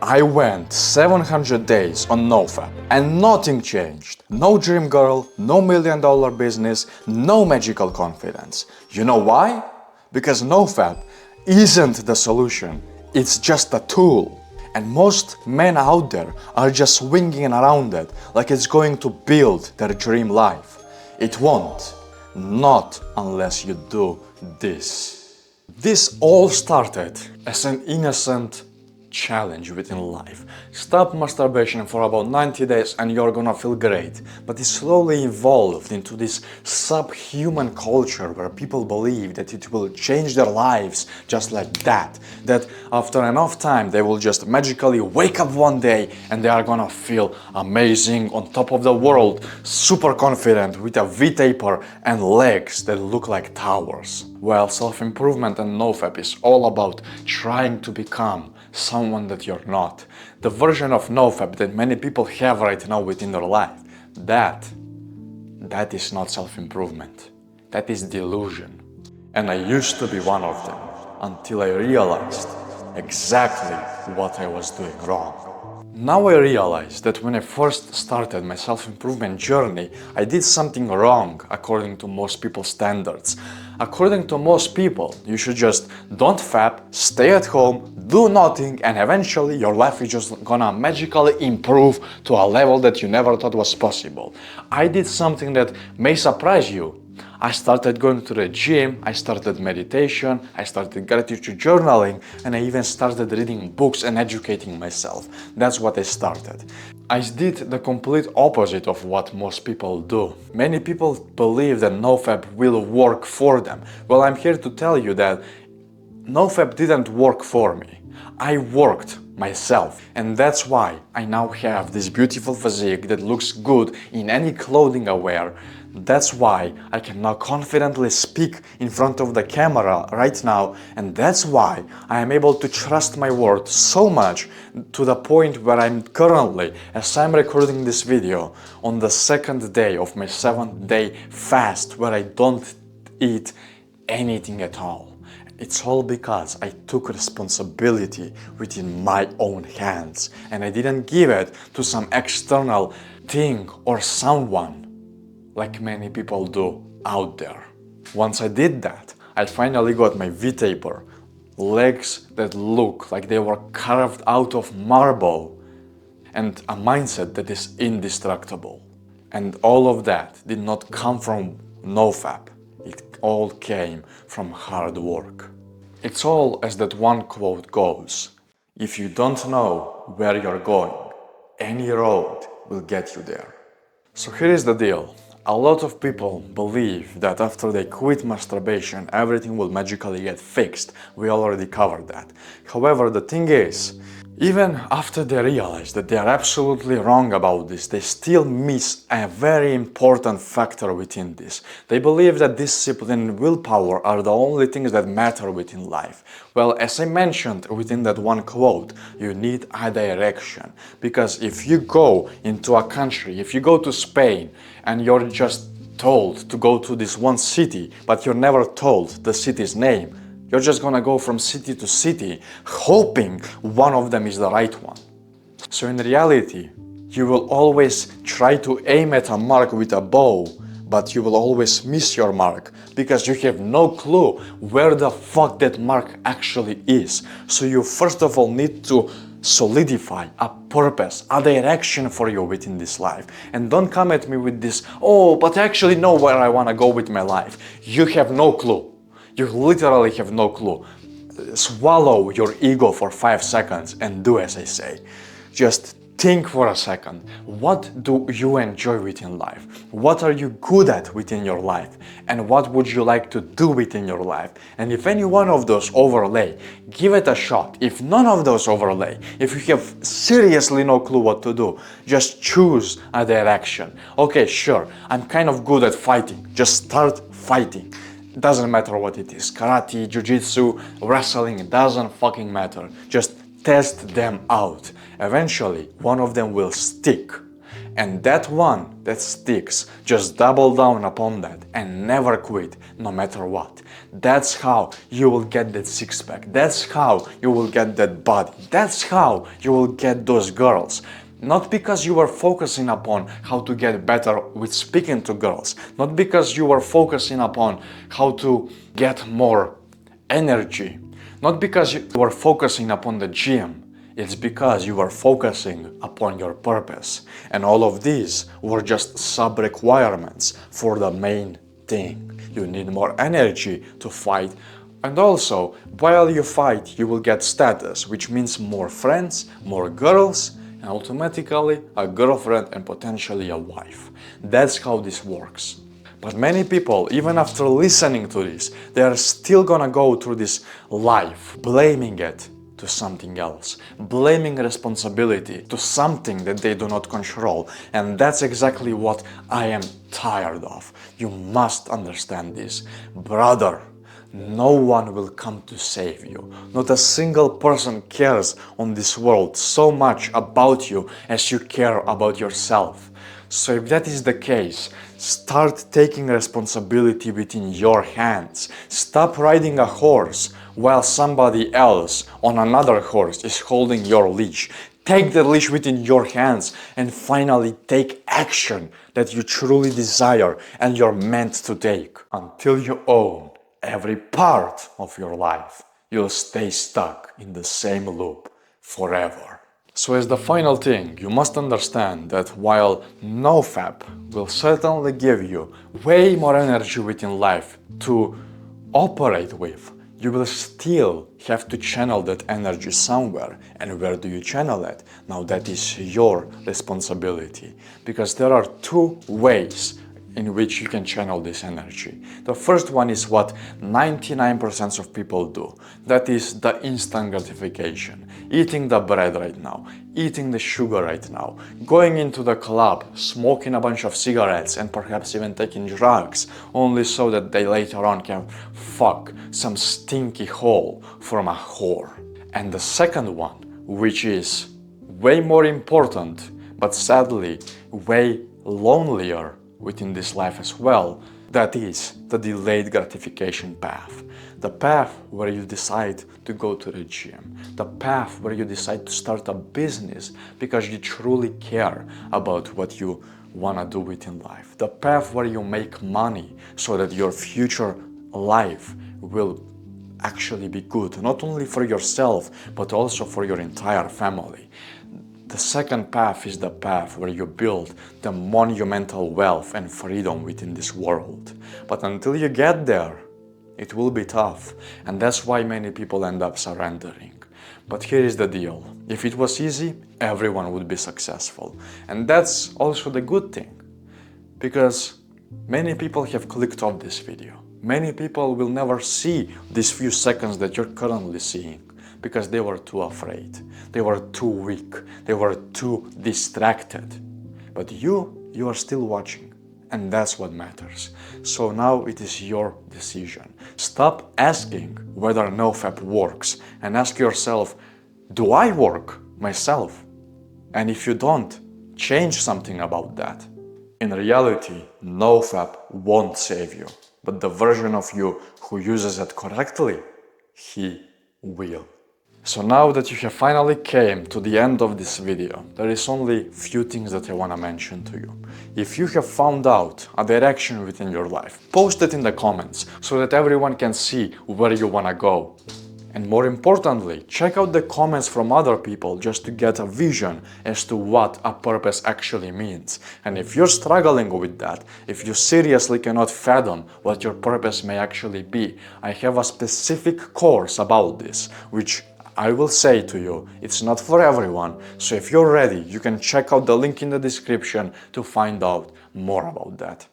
I went 700 days on Nofap and nothing changed. No dream girl, no million-dollar business, no magical confidence. You know why? Because Nofap isn't the solution, it's just a tool. And most men out there are just swinging around it like it's going to build their dream life. It won't. Not unless you do this. This all started as an innocent challenge within life. Stop masturbation for about 90 days and you're gonna feel great. But it slowly evolved into this subhuman culture where people believe that it will change their lives just like that. That after enough time they will just magically wake up one day and they are gonna feel amazing, on top of the world, super confident with a V-taper and legs that look like towers. Well, self-improvement and Nofap is all about trying to become someone that you're not. The version of Nofap that many people have right now within their life, that is not self-improvement. That is delusion. And I used to be one of them until I realized exactly what I was doing wrong. Now I realize that when I first started my self-improvement journey, I did something wrong according to most people's standards. According to most people, you should just don't fap, stay at home, do nothing, and eventually your life is just gonna magically improve to a level that you never thought was possible. I did something that may surprise you. I started going to the gym, I started meditation, I started gratitude journaling, and I even started reading books and educating myself. That's what I started. I did the complete opposite of what most people do. Many people believe that Nofap will work for them. Well, I'm here to tell you that Nofap didn't work for me. I worked myself, and that's why I now have this beautiful physique that looks good in any clothing I wear. That's why I can now confidently speak in front of the camera right now, and that's why I am able to trust my word so much to the point where I'm currently, as I'm recording this video, on the second day of my 7-day fast where I don't eat anything at all. It's all because I took responsibility within my own hands and I didn't give it to some external thing or someone like many people do out there. Once I did that, I finally got my V-taper, legs that look like they were carved out of marble, and a mindset that is indestructible. And all of that did not come from Nofap. It all came from hard work. It's all as that one quote goes: if you don't know where you're going, any road will get you there. So here is the deal. A lot of people believe that after they quit masturbation, everything will magically get fixed. We already covered that. However, the thing is, even after they realize that they are absolutely wrong about this, they still miss a very important factor within this. They believe that discipline and willpower are the only things that matter within life. Well, as I mentioned within that one quote, you need a direction. Because if you go into a country, if you go to Spain and you're just told to go to this one city, but you're never told the city's name, you're just gonna go from city to city, hoping one of them is the right one. So in reality, you will always try to aim at a mark with a bow, but you will always miss your mark because you have no clue where the fuck that mark actually is. So you first of all need to solidify a purpose, a direction for you within this life. And don't come at me with this, oh, but I actually know where I wanna go with my life. You have no clue. You literally have no clue. Swallow your ego for 5 seconds and do as I say. Just think for a second. What do you enjoy within life? What are you good at within your life? And what would you like to do within your life? And if any one of those overlay, give it a shot. If none of those overlay, if you have seriously no clue what to do, just choose a direction. Okay, sure, I'm kind of good at fighting. Just start fighting. Doesn't matter what it is, karate, jiu-jitsu, wrestling, it doesn't fucking matter. Just test them out. Eventually, one of them will stick. And that one that sticks, just double down upon that and never quit, no matter what. That's how you will get that six-pack. That's how you will get that body. That's how you will get those girls. Not because you are focusing upon how to get better with speaking to girls. Not because you are focusing upon how to get more energy. Not because you are focusing upon the gym. It's because you are focusing upon your purpose. And all of these were just sub-requirements for the main thing. You need more energy to fight. And also, while you fight, you will get status, which means more friends, more girls, and automatically a girlfriend and potentially a wife. That's how this works. But many people, even after listening to this, they are still gonna go through this life blaming it to something else, blaming responsibility to something that they do not control. And that's exactly what I am tired of. You must understand this. Brother, no one will come to save you. Not a single person cares on this world so much about you as you care about yourself. So if that is the case, start taking responsibility within your hands. Stop riding a horse while somebody else on another horse is holding your leash. Take the leash within your hands and finally take action that you truly desire and you're meant to take. Until you own every part of your life, you'll stay stuck in the same loop forever. So as the final thing, you must understand that while Nofap will certainly give you way more energy within life to operate with, you will still have to channel that energy somewhere. And where do you channel it? Now that is your responsibility. Because there are two ways in which you can channel this energy. The first one is what 99% of people do. That is the instant gratification. Eating the bread right now, eating the sugar right now, going into the club, smoking a bunch of cigarettes and perhaps even taking drugs, only so that they later on can fuck some stinky hole from a whore. And the second one, which is way more important, but sadly way lonelier within this life as well, that is the delayed gratification path. The path where you decide to go to the gym. The path where you decide to start a business because you truly care about what you want to do within life. The path where you make money so that your future life will actually be good, not only for yourself, but also for your entire family. The second path is the path where you build the monumental wealth and freedom within this world. But until you get there, it will be tough, and that's why many people end up surrendering. But here is the deal. If it was easy, everyone would be successful. And that's also the good thing, because many people have clicked off this video. Many people will never see these few seconds that you're currently seeing, because they were too afraid, they were too weak, they were too distracted. But you are still watching, and that's what matters. So now it is your decision. Stop asking whether Nofap works and ask yourself, do I work myself? And if you don't, change something about that. In reality, Nofap won't save you, but the version of you who uses it correctly, he will. So now that you have finally came to the end of this video, there is only few things that I want to mention to you. If you have found out a direction within your life, post it in the comments so that everyone can see where you want to go. And more importantly, check out the comments from other people just to get a vision as to what a purpose actually means. And if you're struggling with that, if you seriously cannot fathom what your purpose may actually be, I have a specific course about this, which I will say to you, it's not for everyone. So if you're ready, you can check out the link in the description to find out more about that.